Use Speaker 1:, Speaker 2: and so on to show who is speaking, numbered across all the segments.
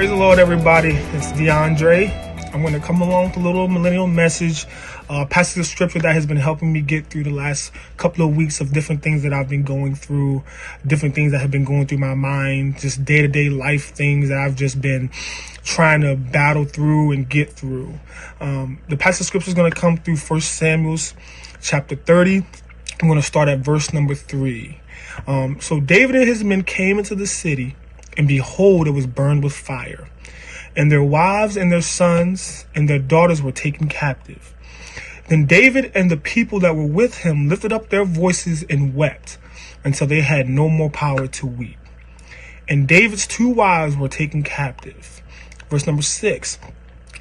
Speaker 1: Praise the Lord, everybody. It's DeAndre. I'm going to come along with a little millennial message, passage of scripture that has been helping me get through the last couple of weeks of different things that I've been going through, different things that have been going through my mind, just day-to-day life things that I've just been trying to battle through and get through. The passage of scripture is going to come through 1 Samuel chapter 30. I'm going to start at verse number 3. So David and his men came into the city, and behold, it was burned with fire, and their wives and their sons and their daughters were taken captive. Then David and the people that were with him lifted up their voices and wept until they had no more power to weep. And David's 2 wives were taken captive. Verse number 6.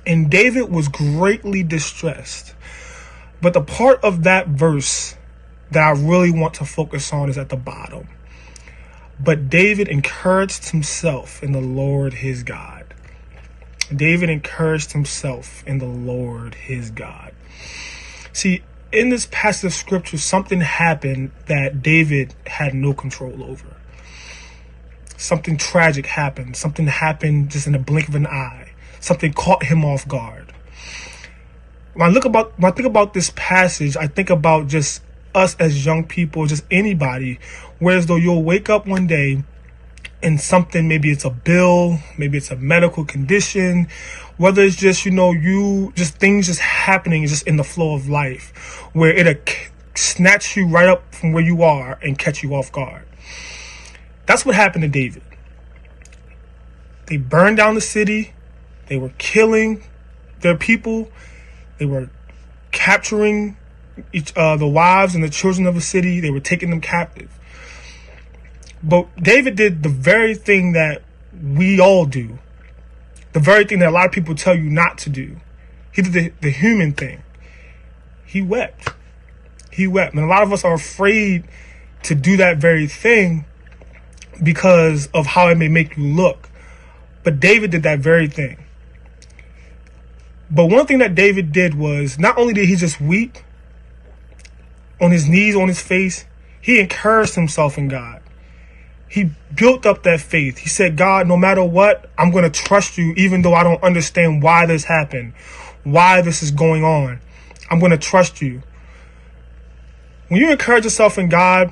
Speaker 1: And David was greatly distressed. But the part of that verse that I really want to focus on is at the bottom. But David encouraged himself in the Lord his God. David encouraged himself in the Lord his God. See, in this passage of scripture, something happened that David had no control over. Something tragic happened. Something happened just in a blink of an eye. Something caught him off guard. When I think about this passage, I think about just us as young people, just anybody, whereas though you'll wake up one day and something, maybe it's a bill, maybe it's a medical condition, whether it's just, things just happening just in the flow of life, where it'll snatch you right up from where you are and catch you off guard. That's what happened to David. They burned down the city. They were killing their people. They were capturing the wives and the children of the city. They were taking them captive. But David did the very thing that we all do, the very thing that a lot of people tell you not to do. He did the human thing. He wept. He wept. And a lot of us are afraid to do that very thing because of how it may make you look. But David did that very thing. But one thing that David did was, not only did he just weep on his knees, on his face, he encouraged himself in God. He built up that faith. He said, God, no matter what, I'm going to trust you, even though I don't understand why this happened, why this is going on. I'm going to trust you. When you encourage yourself in God,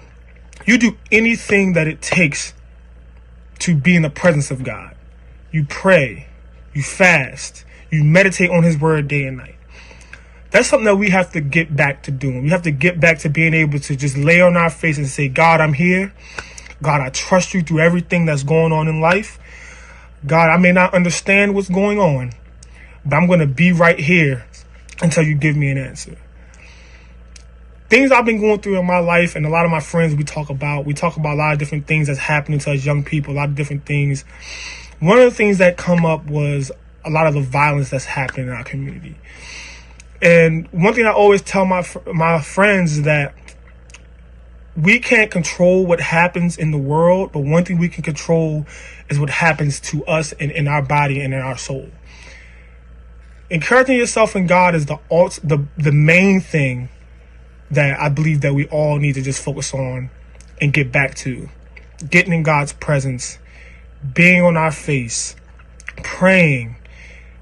Speaker 1: you do anything that it takes to be in the presence of God. You pray, you fast, you meditate on his word day and night. That's something that we have to get back to doing. We have to get back to being able to just lay on our face and say, God, I'm here. God, I trust you through everything that's going on in life. God, I may not understand what's going on, but I'm going to be right here until you give me an answer. Things I've been going through in my life, and a lot of my friends we talk about a lot of different things that's happening to us young people, a lot of different things. One of the things that come up was a lot of the violence that's happening in our community. And one thing I always tell my friends is that we can't control what happens in the world, but one thing we can control is what happens to us in our body and in our soul. Encouraging yourself in God is the main thing that I believe that we all need to just focus on and get back to. Getting in God's presence, being on our face, praying,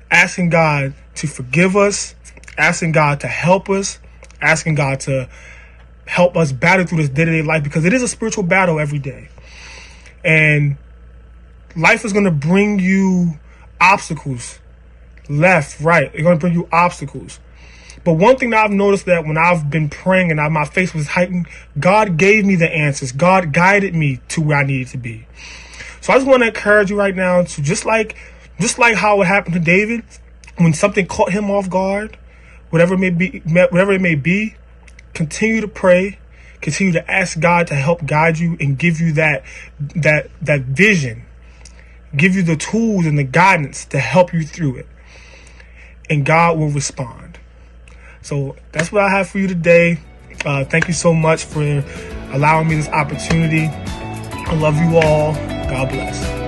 Speaker 1: asking God to forgive us, asking God to help us, asking God to help us battle through this day-to-day life, because it is a spiritual battle every day. And life is going to bring you obstacles, left, right. It's going to bring you obstacles. But one thing that I've noticed, that when I've been praying and my face was heightened, God gave me the answers. God guided me to where I needed to be. So I just want to encourage you right now to just like how it happened to David, when something caught him off guard, whatever it may be, continue to pray, continue to ask God to help guide you and give you that vision, give you the tools and the guidance to help you through it. And God will respond. So that's what I have for you today. Thank you so much for allowing me this opportunity. I love you all. God bless.